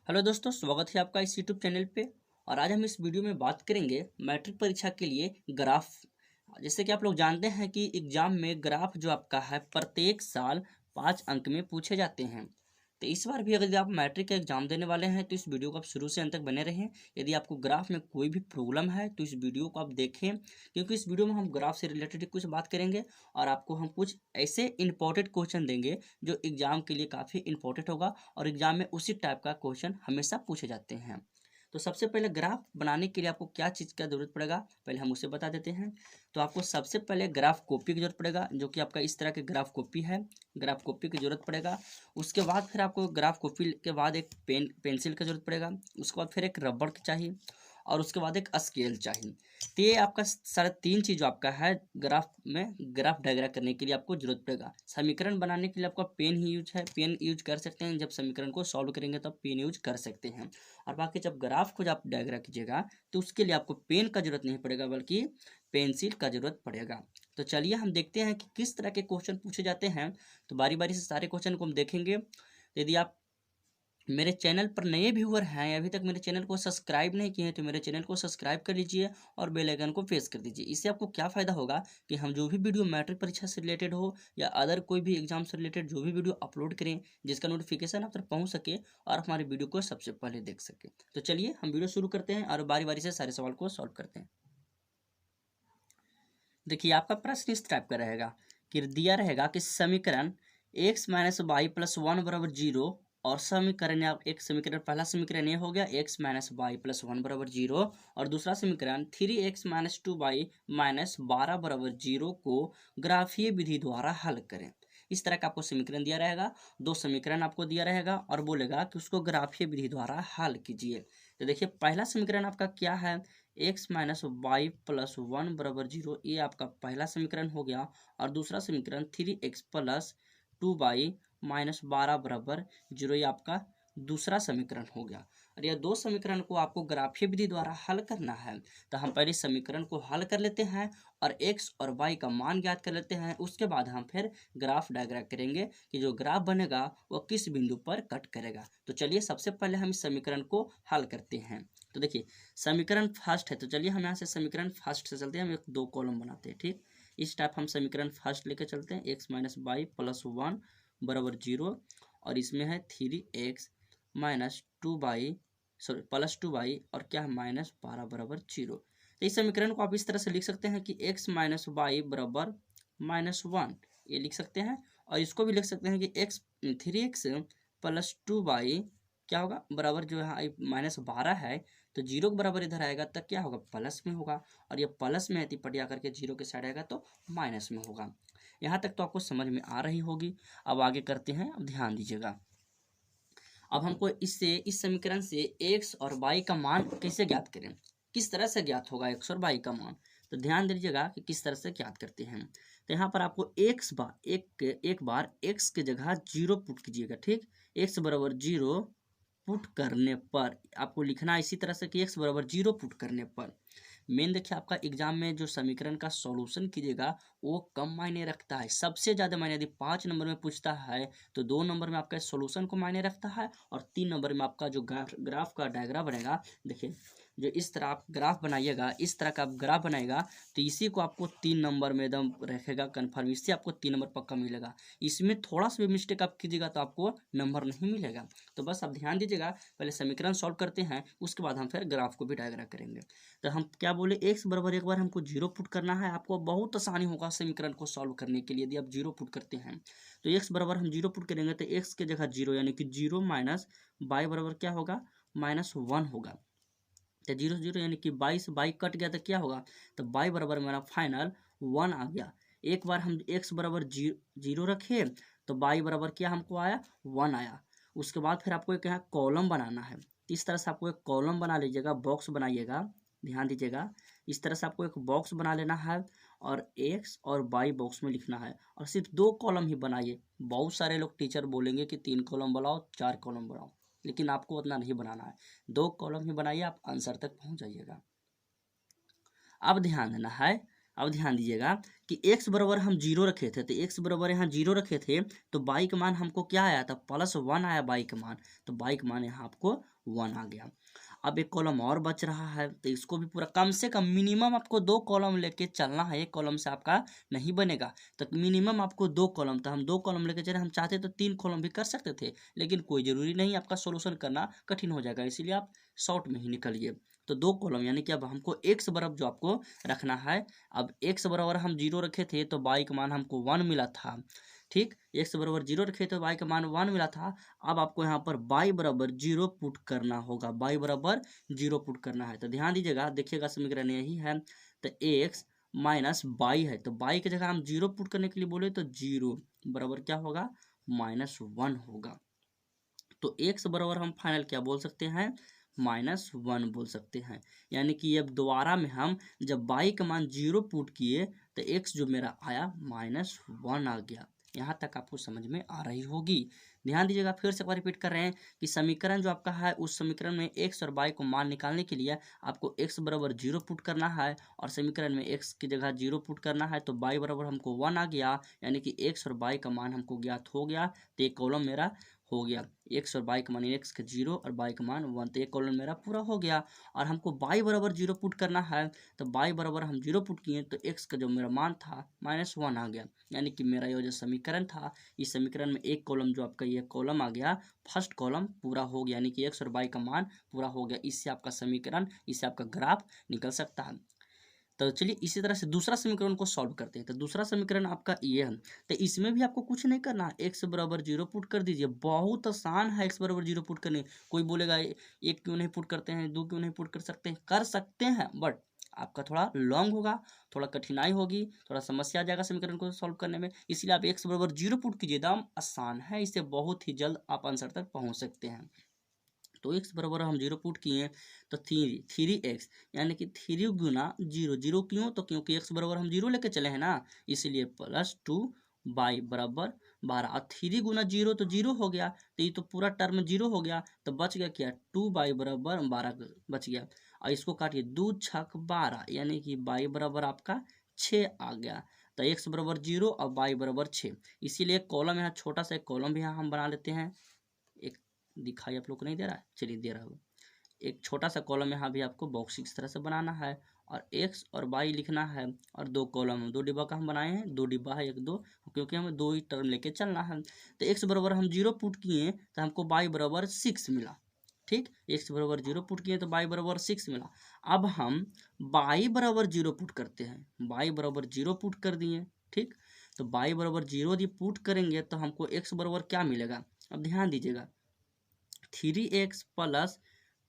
Hello दोस्तों, स्वागत है आपका इस यूट्यूब चैनल पे। और आज हम इस वीडियो में बात करेंगे मैट्रिक परीक्षा के लिए ग्राफ। जैसे कि आप लोग जानते हैं कि एग्जाम में ग्राफ जो आपका है प्रत्येक साल 5 अंक में पूछे जाते हैं। तो इस बार भी अगर आप मैट्रिक का एग्जाम देने वाले हैं तो इस वीडियो को आप शुरू से अंत तक बने रहें। यदि आपको ग्राफ में कोई भी प्रॉब्लम है तो इस वीडियो को आप देखें, क्योंकि इस वीडियो में हम ग्राफ से रिलेटेड कुछ बात करेंगे और आपको हम कुछ ऐसे इंपॉर्टेंट क्वेश्चन देंगे जो एग्जाम के लिए काफ़ी इंपॉर्टेंट होगा और एग्जाम में उसी टाइप का क्वेश्चन हमेशा पूछे जाते हैं। तो सबसे पहले ग्राफ बनाने के लिए आपको क्या चीज़ का जरूरत पड़ेगा, पहले हम उसे बता देते हैं। तो आपको सबसे पहले ग्राफ कॉपी की जरूरत पड़ेगा, जो कि आपका इस तरह के ग्राफ कॉपी है। ग्राफ कॉपी की जरूरत पड़ेगा। उसके बाद फिर आपको ग्राफ कॉपी के बाद एक पेंसिल की जरूरत पड़ेगा। उसके बाद फिर एक रबड़ की चाहिए और उसके बाद एक स्केल चाहिए। तो ये आपका साढ़े तीन चीज़ जो आपका है ग्राफ में, ग्राफ डायग्राम करने के लिए आपको जरूरत पड़ेगा। समीकरण बनाने के लिए आपका पेन ही यूज है, पेन यूज कर सकते हैं। जब समीकरण को सॉल्व करेंगे तब पेन यूज कर सकते हैं। और बाकी जब ग्राफ को जब आप डायग्राम कीजिएगा तो उसके लिए आपको पेन का जरूरत नहीं पड़ेगा, बल्कि पेंसिल का जरूरत पड़ेगा। तो चलिए हम देखते हैं कि किस तरह के क्वेश्चन पूछे जाते हैं। तो बारी बारी से सारे क्वेश्चन को हम देखेंगे। यदि आप मेरे चैनल पर नए व्यूअर हैं, अभी तक मेरे चैनल को सब्सक्राइब नहीं किए हैं, तो मेरे चैनल को सब्सक्राइब कर लीजिए और बेल आइकन को प्रेस कर दीजिए। इससे आपको क्या फ़ायदा होगा कि हम जो भी वीडियो मैट्रिक परीक्षा से रिलेटेड हो या अदर कोई भी एग्जाम से रिलेटेड जो भी वीडियो अपलोड करें, जिसका नोटिफिकेशन आप तक पहुँच सके और हमारे वीडियो को सबसे पहले देख सके। तो चलिए हम वीडियो शुरू करते हैं और बारी बारी से सारे सवाल को सॉल्व करते हैं। देखिए, आपका प्रश्न इस टाइप का रहेगा कि दिया रहेगा कि समीकरण X minus Y plus one बराबर जीरो। और समीकरण आप एक समीकरण, पहला समीकरण ये हो गया X minus Y plus one बराबर जीरो। और दूसरा समीकरण 3x-2y माइनस 12 बराबर जीरो को ग्राफीय विधि द्वारा हल करें। इस तरह का आपको समीकरण दिया रहेगा, दो समीकरण आपको दिया रहेगा और बोलेगा कि उसको ग्राफीय विधि द्वारा हल कीजिए। तो देखिए, पहला समीकरण आपका क्या है, X minus Y plus one बराबर जीरो, ये आपका पहला समीकरण हो गया। और दूसरा समीकरण 3x प्लस 2y माइनस 12 बराबर जीरो, ये आपका दूसरा समीकरण हो गया। और यह दो समीकरण को आपको ग्राफीय विधि द्वारा हल करना है। तो हम पहले समीकरण को हल कर लेते हैं और x और y का मान ज्ञात कर लेते हैं। उसके बाद हम फिर ग्राफ डायग्राम करेंगे कि जो ग्राफ बनेगा वो किस बिंदु पर कट करेगा। तो चलिए सबसे पहले हम इस समीकरण को हल करते हैं। तो देखिए, समीकरण फर्स्ट है, तो चलिए हम यहाँ से समीकरण फर्स्ट से चलते हैं। हम एक दो कॉलम बनाते हैं, ठीक। इस टाइप हम समीकरण फर्स्ट लेके चलते हैं, X minus Y plus one बराबर जीरो। और इसमें है 3x minus 2y, sorry plus 2y, और क्या है माइनस 12 बराबर जीरो। तो इस समीकरण को आप इस तरह से लिख सकते हैं कि x माइनस वाई बराबर माइनस वन, ये लिख सकते हैं। और इसको भी लिख सकते हैं कि x 3x प्लस 2y क्या होगा बराबर, जो है माइनस 12 है तो जीरो के बराबर इधर आएगा तब क्या होगा, प्लस में होगा। और ये प्लस में है पटिया करके जीरो के साइड आएगा तो माइनस में होगा। यहाँ तक तो आपको समझ में आ रही होगी। अब आगे करते हैं, अब ध्यान दीजिएगा। अब हमको इससे, इस समीकरण से एक्स और वाई का मान कैसे ज्ञात करें, किस तरह से ज्ञात होगा एक्स और वाई का मान। तो ध्यान दीजिएगा कि किस तरह से ज्ञात करते हैं। तो यहाँ पर आपको एक बार एक्स की जगह जीरो पुट कीजिएगा, ठीक। एक्स बराबर जीरो पुट करने पर आपको लिखना है इसी तरह से कि एक्स बराबर जीरो पुट करने पर मेन, देखिए आपका एग्जाम में जो समीकरण का सॉल्यूशन कीजिएगा वो कम मायने रखता है। सबसे ज़्यादा मायने यदि 5 नंबर में पूछता है तो 2 नंबर में आपका सॉल्यूशन को मायने रखता है और 3 नंबर में आपका जो ग्राफ का डायग्राम बनेगा। देखिए, जो इस तरह आप ग्राफ बनाइएगा, इस तरह का आप ग्राफ बनाएगा तो इसी को आपको 3 नंबर में एकदम रखेगा कन्फर्म, इससे आपको 3 नंबर पक्का मिलेगा। इसमें थोड़ा सा भी मिस्टेक आप कीजिएगा तो आपको नंबर नहीं मिलेगा। तो बस आप ध्यान दीजिएगा, पहले समीकरण सॉल्व करते हैं, उसके बाद हम फिर ग्राफ को भी डायग्राम करेंगे। तो हम क्या बोले, एक्स बराबर एक बार हमको जीरो पुट करना है। आपको बहुत आसानी होगा समीकरण को सॉल्व करने के लिए यदि आप जीरो पुट करते हैं। तो एक्स बराबर हम जीरो पुट करेंगे तो एक्स की जगह जीरो, यानी कि जीरो माइनस बाई बराबर क्या होगा, माइनस वन होगा। तो जीरो जीरो यानी कि 22 कट गया तो क्या होगा, तो बाई बराबर मेरा फाइनल वन आ गया। एक बार हम एक्स बराबर जीरो रखे तो बाई बराबर क्या हमको आया, वन आया। उसके बाद फिर आपको एक यहाँ कॉलम बनाना है। इस तरह से आपको एक कॉलम बना लीजिएगा, बॉक्स बनाइएगा। ध्यान दीजिएगा, इस तरह से आपको एक बॉक्स बना लेना है और एक्स और वाई बॉक्स में लिखना है। और सिर्फ 2 कॉलम ही बनाइए। बहुत सारे लोग टीचर बोलेंगे कि 3 कॉलम बनाओ, 4 कॉलम बनाओ, लेकिन आपको उतना नहीं बनाना है। 2 कॉलम ही बनाइए, आप आंसर तक पहुंच जाइएगा। अब ध्यान देना है, अब ध्यान दीजिएगा कि x बराबर हम 0 रखे थे, तो x बराबर यहाँ 0 रखे थे, तो y का मान हमको क्या आया था, +1 आया y का मान, तो y का मान यहाँ आपको 1 आ गया। अब एक कॉलम और बच रहा है, तो इसको भी पूरा कम से कम मिनिमम आपको 2 कॉलम लेके चलना है, एक कॉलम से आपका नहीं बनेगा, तो मिनिमम आपको 2 कॉलम, तो हम 2 कॉलम लेके चले, हम चाहते तो 3 कॉलम भी कर सकते थे, लेकिन कोई जरूरी नहीं, आपका सोल्यूशन करना कठिन हो जाएगा, इसीलिए आप शॉर्ट में ही निकलिए। तो 2 कॉलम यानी कि अब हमको x बराबर जो आपको रखना है, अब x बराबर हम 0 रखे थे तो y का मान हमको 1 मिला था, ठीक, x बराबर 0 रखे तो y का मान 1 मिला था। अब आपको यहाँ पर y बराबर 0 पुट करना होगा, y बराबर 0 पुट करना है, तो ध्यान दीजिएगा, देखिएगा समीकरण यही है, तो x माइनस y है, तो y की जगह हम 0 पुट करने के लिए बोले तो 0 बराबर क्या होगा, -1 होगा। तो x बराबर हम फाइनल क्या बोल सकते हैं, -1 बोल सकते हैं। यानी कि अब दोबारा में हम जब y का मान 0 पुट किए तो x जो मेरा आया -1 आ गया। यहाँ तक आपको समझ में आ रही होगी। ध्यान दीजिएगा, फिर से एक बार रिपीट कर रहे हैं कि समीकरण जो आपका है, उस समीकरण में x और y को मान निकालने के लिए आपको x बराबर 0 पुट करना है, और समीकरण में x की जगह 0 पुट करना है, तो y बराबर हमको 1 आ गया, यानी कि x और y का मान हमको ज्ञात हो गया, तो एक कॉलम मेरा हो गया, x और y का मान, x का 0 और y का मान 1, तो एक कॉलम मेरा पूरा हो गया। और हमको y बराबर 0 पुट करना है, तो y बराबर हम 0 पुट किए तो x का जो मेरा मान था -1 आ गया, यानी कि मेरा ये जो समीकरण था, इस समीकरण में एक कॉलम जो आपका ये कॉलम आ गया, फर्स्ट कॉलम पूरा हो गया, यानी कि x और y का मान पूरा हो गया। इससे आपका समीकरण, इससे आपका ग्राफ निकल सकता है। तो चलिए इसी तरह से दूसरा समीकरण को सॉल्व करते हैं। तो दूसरा समीकरण आपका ये है, तो इसमें भी आपको कुछ नहीं करना, x बराबर 0 पुट कर दीजिए, बहुत आसान है x बराबर 0 पुट करने। कोई बोलेगा एक क्यों नहीं पुट करते हैं, 2 क्यों नहीं पुट कर सकते हैं, कर सकते हैं, बट आपका थोड़ा लॉन्ग होगा, थोड़ा कठिनाई होगी, थोड़ा समस्या आ जाएगा समीकरण को सॉल्व करने में, इसलिए आप x बराबर 0 पुट कीजिए, दाम आसान है, इससे बहुत ही जल्द आप आंसर तक पहुँच सकते हैं। तो x बराबर हम 0 पुट किए, तो 3x यानी कि 3 गुना 0, 0 क्यों, तो क्योंकि x बराबर हम 0 लेके चले हैं ना, इसीलिए +2 y बराबर 12, और 3 गुना 0 तो 0 हो गया, तो ये तो पूरा टर्म 0 हो गया, तो बच गया क्या, 2y बराबर 12 बच गया, और इसको काटिए 2 छक 12, यानी कि y बराबर आपका 6 आ गया। तो x बराबर 0 और y बराबर 6, इसीलिए कॉलम यहाँ छोटा सा एक कॉलम भी यहाँ हम बना लेते हैं, एक दिखाई आप लोग को नहीं दे रहा है, चलिए दे रहा हूँ, एक छोटा सा कॉलम यहाँ भी आपको बॉक्स इस तरह से बनाना है, और x और y लिखना है, और 2 कॉलम, 2 डिब्बा का हम बनाए हैं, 2 डिब्बा है, 1 2, क्योंकि हमें 2 ही टर्म लेके चलना है। तो x बराबर हम 0 पुट किए तो हमको y बराबर 6 मिला, ठीक, x बराबर 0 पुट किए तो y बराबर 6 मिला। अब हम y बराबर 0 पुट करते हैं, y बराबर 0 पुट कर दिए, ठीक, तो y बराबर 0 यदि पुट करेंगे तो हमको x बराबर क्या मिलेगा, अब ध्यान दीजिएगा, 3x प्लस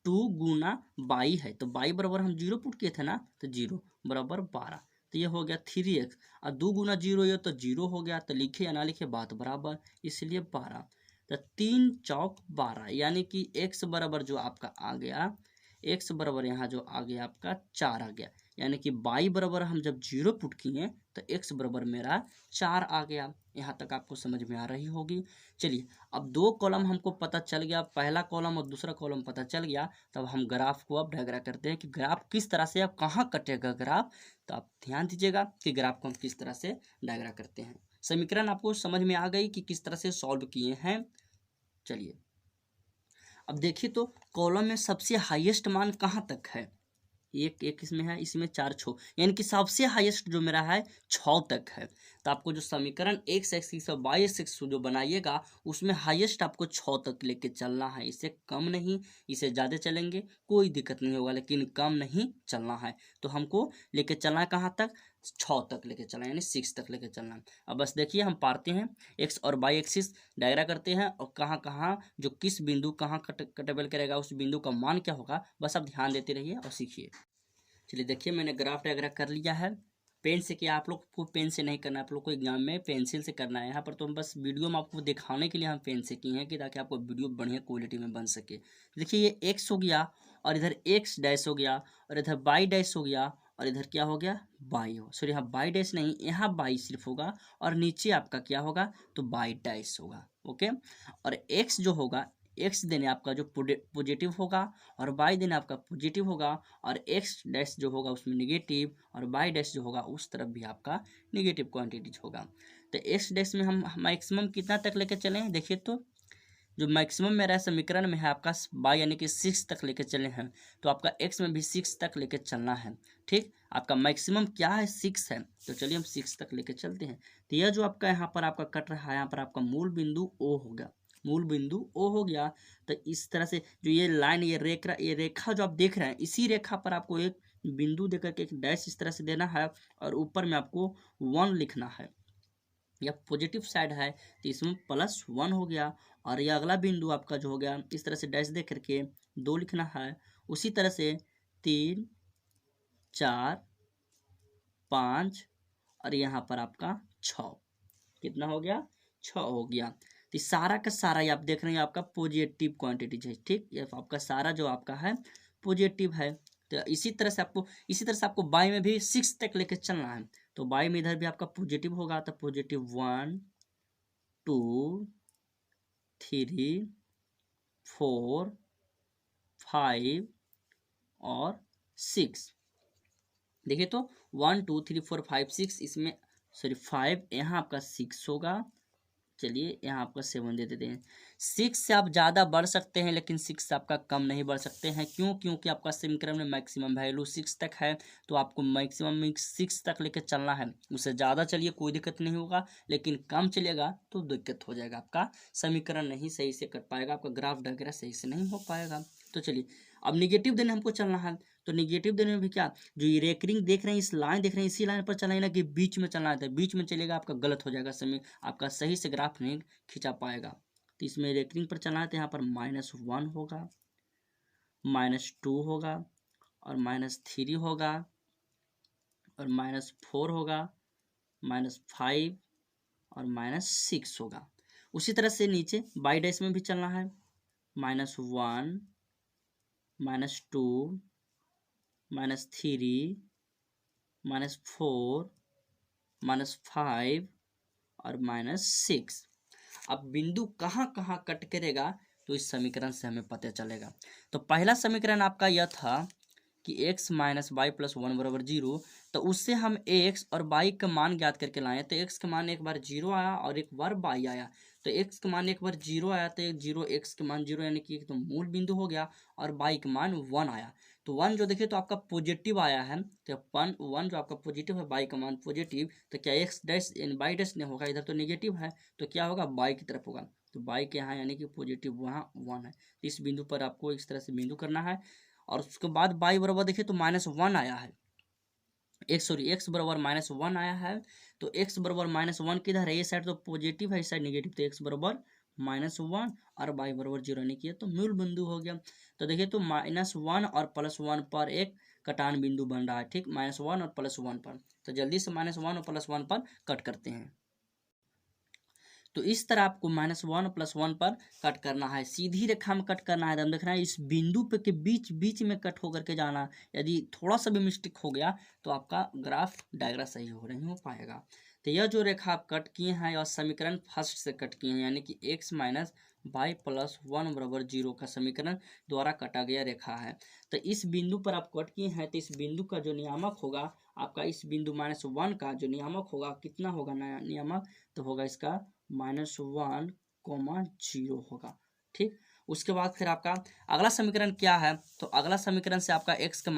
2 गुना y है, तो y बराबर हम 0 पुट किए थे ना, तो 0 बराबर 12, तो ये हो गया 3x, और 2 गुना 0 ये तो 0 हो गया, तो लिखे या ना लिखे बात बराबर, इसलिए 12, तो 3 चौक 12, यानी कि x बराबर जो आपका आ गया, x बराबर यहाँ जो आ गया आपका 4 आ गया, यानी कि y बराबर हम जब 0 पुट किए तो x बराबर मेरा 4 आ गया। यहाँ तक आपको समझ में आ रही होगी। चलिए अब 2 कॉलम हमको पता चल गया, पहला कॉलम और दूसरा कॉलम पता चल गया, तब हम ग्राफ को अब डायग्राम करते हैं कि ग्राफ किस तरह से, अब कहाँ कटेगा ग्राफ, तो आप ध्यान दीजिएगा कि ग्राफ को हम किस तरह से डायग्राम करते हैं। समीकरण आपको समझ में आ गई कि किस तरह से सॉल्व किए हैं। चलिए अब देखिए, तो कॉलम में सबसे हाईएस्ट मान कहाँ तक है, एक एक इसमें है, इसमें 4 6, यानी कि सबसे हाईएस्ट जो मेरा है 6 तक है। तो आपको जो समीकरण x एक्सिस और y एक्सिस जो बनाइएगा उसमें हाईएस्ट आपको 6 तक लेके चलना है, इससे कम नहीं, इससे ज़्यादा चलेंगे कोई दिक्कत नहीं होगा, लेकिन कम नहीं चलना है। तो हमको लेके चलना है कहाँ तक, 6 तक लेके चलना है, यानी 6 तक लेके चलना है। अब बस देखिए हम पारते हैं x और y एक्सिस डायग्राम करते हैं, और कहाँ कहाँ जो किस बिंदु कहाँ कटेबल करेगा उस बिंदु का मान क्या होगा, बस आप ध्यान देते रहिए और सीखिए। चलिए देखिए मैंने ग्राफ डायग्राम कर लिया है, पेन से किया, आप लोग को पेन से नहीं करना है, आप लोग को एग्जाम में पेंसिल से करना है। यहाँ पर तो हम बस वीडियो में आपको दिखाने के लिए हम पेन से किए हैं कि ताकि आपको वीडियो बढ़िया क्वालिटी में बन सके। देखिए ये x हो गया, और इधर x डैश हो गया, और इधर y डैश हो गया, और इधर क्या हो गया, y हो, सॉरी यहाँ y डैश नहीं, यहाँ y सिर्फ होगा, और नीचे आपका क्या होगा, तो y डैश होगा, ओके। और x जो होगा, एक्स देने आपका जो पॉजिटिव होगा और वाई देने आपका पॉजिटिव होगा और एक्स डैश जो होगा उसमें निगेटिव और वाई डैश जो होगा उस तरफ भी आपका निगेटिव क्वांटिटीज होगा। तो एक्स डैश में हम मैक्सिमम कितना तक लेके चले हैं, देखिए तो जो मैक्सिमम मेरा समीकरण में है आपका बाई यानी कि 6 तक लेके चले हैं, तो आपका एक्स में भी 6 तक लेके चलना है। ठीक, आपका मैक्सिमम क्या है 6 है, तो चलिए हम 6 तक लेके चलते हैं। तो यह जो आपका यहाँ पर आपका कट रहा है, यहाँ पर आपका मूल बिंदु ओ हो गया, मूल बिंदु ओ हो गया। तो इस तरह से जो ये लाइन ये रेखा जो आप देख रहे हैं, इसी रेखा पर आपको एक बिंदु देकर के एक डैश इस तरह से देना है और ऊपर में आपको 1 लिखना है। या पॉजिटिव साइड है तो इसमें +1 हो गया और यह अगला बिंदु आपका जो हो गया इस तरह से डैश दे करके 2 लिखना है। उसी तरह से 3 4 5 और यहाँ पर आपका 6, कितना हो गया 6 हो गया। तो सारा का सारा ये आप देख रहे हैं आपका पॉजिटिव क्वांटिटी है। ठीक, ये आपका सारा जो आपका है पॉजिटिव है। तो इसी तरह से आपको बाई में भी 6 तक लेके चलना है। तो बाई में इधर भी आपका पॉजिटिव होगा, तो पॉजिटिव 1 2 3 4 5 और 6। देखिए तो 1 2 3 4 5 6 इसमें सॉरी 5, यहाँ आपका 6 होगा। चलिए यहाँ आपका 7 दे देते हैं। 6 से आप ज़्यादा बढ़ सकते हैं लेकिन 6 से आपका कम नहीं बढ़ सकते हैं। क्यों? क्योंकि आपका समीकरण में मैक्सिमम वैल्यू 6 तक है, तो आपको मैक्सिमम 6 तक लेकर चलना है। उससे ज़्यादा चलिए कोई दिक्कत नहीं होगा, लेकिन कम चलेगा तो दिक्कत हो जाएगा, आपका समीकरण नहीं सही से कर पाएगा, आपका ग्राफ वगैरह सही से नहीं हो पाएगा। तो चलिए अब निगेटिव देने हमको चलना है। तो निगेटिव देने में भी क्या, जो ये रेकरिंग देख रहे हैं, इस लाइन देख रहे हैं, इसी लाइन पर चलना है ना कि बीच में चलना है। तो बीच में चलेगा आपका गलत हो जाएगा, समय आपका सही से ग्राफ नहीं खींचा पाएगा। तो इसमें रेकरिंग पर चलना है तो यहाँ पर -1 होगा, -2 होगा और -3 होगा और -4 होगा, -5 और -6 होगा। उसी तरह से नीचे बाई डैश में भी चलना है, -1 -2 -3 -4 -5 और -6। अब बिंदु कहाँ कहाँ कट करेगा तो इस समीकरण से हमें पता चलेगा। तो पहला समीकरण आपका यह था कि x - y + 1 = 0, तो उससे हम x और y का मान ज्ञात करके लाए। तो x का मान एक बार 0 आया और एक बार y आया। तो x का मान एक बार 0 आया तो 0, x का मान 0 यानी कि एक तो मूल बिंदु हो गया और y का मान 1 आया। तो 1 जो देखिए तो आपका पॉजिटिव आया है, तो 1 जो आपका पॉजिटिव है, y का मान पॉजिटिव, तो क्या x डैश y डैश नहीं होगा, इधर तो नेगेटिव है तो क्या होगा y की तरफ होगा। तो y के यहाँ यानी कि पॉजिटिव वहाँ 1 है। इस बिंदु पर आपको इस तरह से बिंदु करना है और उसके बाद y बराबर देखिए तो -1 आया है, x बराबर -1 आया है। तो x बराबर -1 किधर है, ये साइड तो पॉजिटिव है, इस साइड नेगेटिव, तो x बराबर -1 और y बराबर 0 नहीं किया तो मूल बिंदु हो गया। तो देखिए तो -1 और +1 पर एक कटान बिंदु बन रहा है। ठीक, -1 और +1 पर, तो जल्दी से -1 और +1 पर कट करते हैं। तो इस तरह आपको -1 +1 पर कट करना है, सीधी रेखा में कट करना है। तो हम देख रहे हैं इस बिंदु पे के बीच बीच में कट होकर के जाना। यदि थोड़ा सा भी मिस्टेक हो गया तो आपका ग्राफ डायग्राम सही नहीं हो पाएगा। तो यह जो रेखा आप कट किए हैं और समीकरण फर्स्ट से कट किए हैं, यानी कि x - y + 1 = 0 का समीकरण द्वारा कटा गया रेखा है। तो इस बिंदु पर आप कट किए हैं, तो इस बिंदु का जो नियामक होगा आपका, इस बिंदु -1 का जो नियामक होगा कितना होगा, नया नियामक तो होगा इसका -1, 0 होगा। ठीक, उसके बाद फिर आपका अगला समीकरण क्या है, तो अगला समीकरण से आपका x का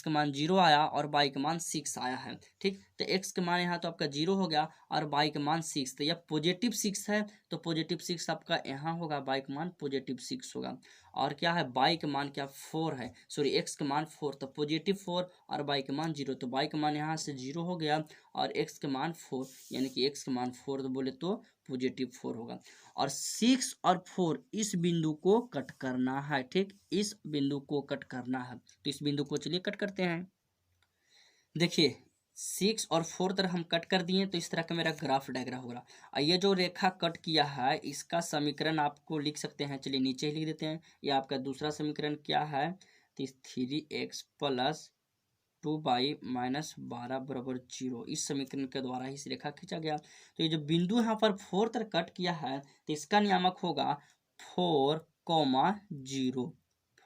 मान 0 आया और y का मान 6 आया है। ठीक, तो x का मान यहाँ तो आपका 0 हो गया और y का मान 6, तो यह पॉजिटिव 6 है, तो पॉजिटिव 6 आपका यहाँ होगा, y का मान पॉजिटिव 6 होगा। और क्या है, y का मान क्या 4 है, सॉरी x का मान 4, तो पॉजिटिव 4 और y का मान 0, तो y का मान यहाँ से 0 हो गया और x का मान 4, यानी कि x का मान 4 तो बोले तो पॉजिटिव 4 होगा। और 6 और 4 इस बिंदु को कट करना है। ठीक, इस बिंदु को कट करना है, तो इस बिंदु को चलिए कट करते हैं। देखिए 6 और 4 तरह हम कट कर दिए, तो इस तरह का मेरा ग्राफ डायग्राम होगा। और ये जो रेखा कट किया है इसका समीकरण आपको लिख सकते हैं, चलिए नीचे ही लिख देते हैं। ये आपका दूसरा समीकरण क्या है, तो 3x + 2y - 12 = 0, इस समीकरण के द्वारा इस रेखा खींचा गया। तो ये जो बिंदु यहाँ पर 4 तरह कट किया है तो इसका नियामक होगा 4 कॉमा जीरो,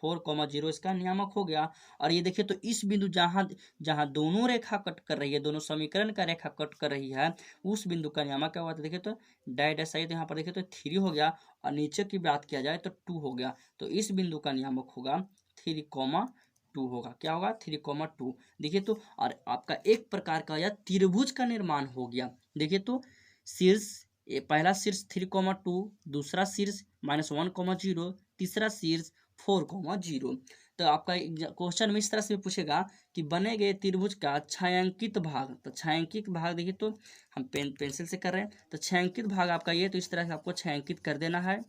4,0 इसका नियामक हो गया। और ये देखिए तो इस बिंदु जहां जहां दोनों रेखा कट कर रही है, दोनों समीकरण का रेखा कट कर रही है, उस बिंदु का नियामक क्या हुआ? तो देखिए तो डैश आई, तो यहाँ पर देखिए तो 3 हो गया, और नीचे की बात किया जाए तो 2 हो गया। तो इस बिंदु का नियामक होगा 3,2 होगा। क्या होगा? 3,2। देखिए तो और आपका एक प्रकार का यह त्रिभुज का निर्माण हो गया। देखिए तो शीर्ष, पहला शीर्ष 3,2, दूसरा शीर्ष -1,0, तीसरा शीर्ष 4,0। तो आपका क्वेश्चन में इस तरह से पूछेगा कि बने गए त्रिभुज का छायांकित भाग। तो छायांकित भाग देखिए तो हम पेंसिल से कर रहे हैं, तो छायांकित भाग आपका ये, तो इस तरह से आपको छायांकित कर देना है।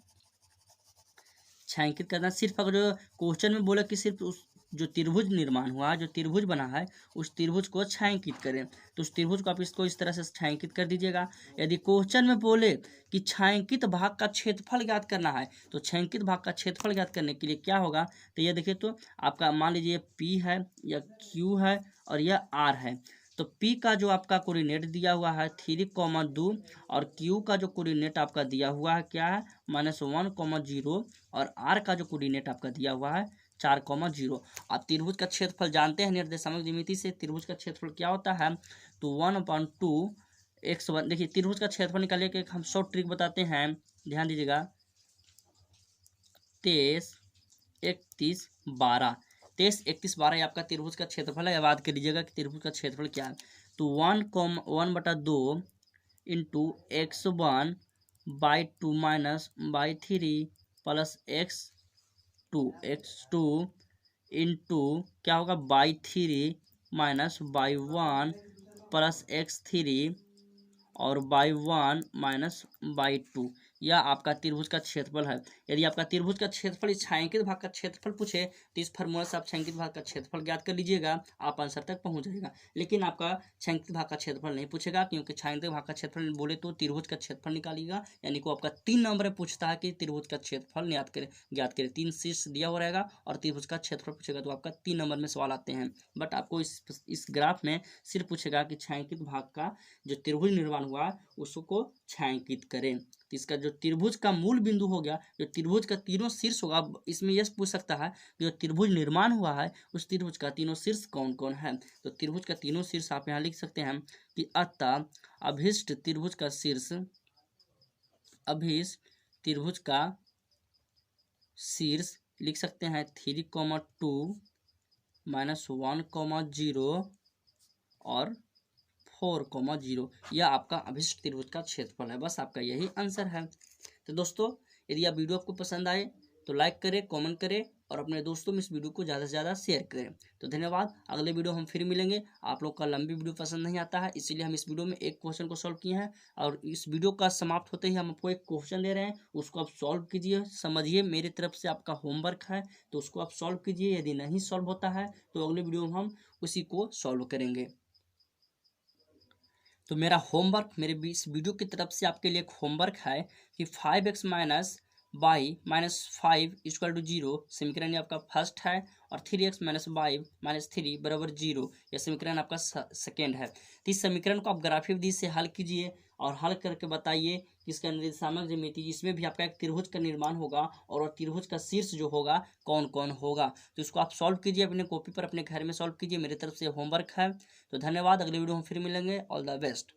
छायांकित करना सिर्फ, अगर जो क्वेश्चन में बोला कि सिर्फ उस जो त्रिभुज निर्माण हुआ, जो त्रिभुज बना है, उस त्रिभुज को छायांकित करें, तो उस त्रिभुज को आप इसको इस तरह से छायांकित कर दीजिएगा। यदि क्वेश्चन में बोले कि छायांकित भाग का क्षेत्रफल ज्ञात करना है, तो छायांकित भाग का क्षेत्रफल ज्ञात करने के लिए क्या होगा? तो ये देखिए तो आपका मान लीजिए P है, या Q है, और यह R है। तो P का जो आपका कोऑर्डिनेट दिया हुआ है 3,2, और Q का जो कोऑर्डिनेट आपका दिया हुआ है क्या है? -1,0, और R का जो कोऑर्डिनेट आपका दिया हुआ है 4,0। आप त्रिभुज का क्षेत्रफल जानते हैं निर्देशांक ज्यामिति से, त्रिभुज का क्षेत्रफल क्या होता है? तो 1/2 x1। देखिए त्रिभुज का क्षेत्रफल निकालिए कि हम शॉर्ट ट्रिक बताते हैं, ध्यान दीजिएगा। 23, 31, 12, 23, 31, 12 आपका त्रिभुज का क्षेत्रफल है। याद कर लीजिएगा कि त्रिभुज का क्षेत्रफल क्या है। तो 1/2 into x1/2 -/3 plus x2 into क्या होगा? /3 -/1 प्लस x3 और y1 -/2। यह आपका त्रिभुज का क्षेत्रफल है। यदि आपका त्रिभुज का क्षेत्रफल इस छायांकित भाग का क्षेत्रफल पूछे, तो इस फार्मूला से आप छायांकित भाग का क्षेत्रफल ज्ञात कर लीजिएगा, आप आंसर तक पहुंच जाएगा। लेकिन आपका छायांकित भाग का क्षेत्रफल नहीं पूछेगा, क्योंकि छायांकित भाग का क्षेत्रफल बोले तो त्रिभुज का क्षेत्रफल निकालिएगा। यानी कि आपका 3 नंबर में पूछता है कि त्रिभुज का क्षेत्रफल ज्ञात करें। 3 शीर्ष दिया हुआ रहेगा और त्रिभुज का क्षेत्रफल पूछेगा, तो आपका 3 नंबर में सवाल आते हैं। बट आपको इस ग्राफ में सिर्फ पूछेगा कि छायांकित भाग का जो त्रिभुज निर्माण हुआ उसको छायांकित करें। तो इसका जो त्रिभुज का मूल बिंदु हो गया, जो त्रिभुज का तीनों शीर्ष होगा, इसमें यह पूछ सकता है कि जो त्रिभुज निर्माण हुआ है उस त्रिभुज का तीनों शीर्ष कौन कौन है। तो त्रिभुज का तीनों शीर्ष आप यहाँ लिख सकते हैं कि अतः अभिष्ट त्रिभुज का शीर्ष, अभिष्ट त्रिभुज का शीर्ष लिख सकते हैं 3,2 -1,0 और 4,0। यह आपका अभिष्ट त्रिभुज का क्षेत्रफल है। बस आपका यही आंसर है। तो दोस्तों, यदि आप वीडियो आपको पसंद आए तो लाइक करें, कमेंट करें और अपने दोस्तों में इस वीडियो को ज़्यादा से ज़्यादा शेयर करें। तो धन्यवाद। अगले वीडियो हम फिर मिलेंगे। आप लोग का लंबी वीडियो पसंद नहीं आता है, इसीलिए हम इस वीडियो में एक क्वेश्चन को सॉल्व किए हैं, और इस वीडियो का समाप्त होते ही हम आपको एक क्वेश्चन दे रहे हैं, उसको आप सॉल्व कीजिए, समझिए। मेरी तरफ से आपका होमवर्क है, तो उसको आप सॉल्व कीजिए। यदि नहीं सॉल्व होता है तो अगले वीडियो में हम उसी को सॉल्व करेंगे। तो मेरा होमवर्क, मेरे इस वीडियो की तरफ से आपके लिए एक होमवर्क है कि 5x - y -5 = 0 समीकरण आपका फर्स्ट है, और 3x - y -3 = 0 यह समीकरण आपका सेकेंड है। तो इस समीकरण को आप ग्राफीय विधि से हल कीजिए और हल करके बताइए कि इसका निर्देशांक ज्यामिति, जिसमें भी आपका एक त्रिभुज का निर्माण होगा और त्रिभुज का शीर्ष जो होगा कौन कौन होगा। तो इसको आप सॉल्व कीजिए, अपने कॉपी पर अपने घर में सॉल्व कीजिए। मेरी तरफ से होमवर्क है। तो धन्यवाद। अगले वीडियो में फिर मिलेंगे। All the best.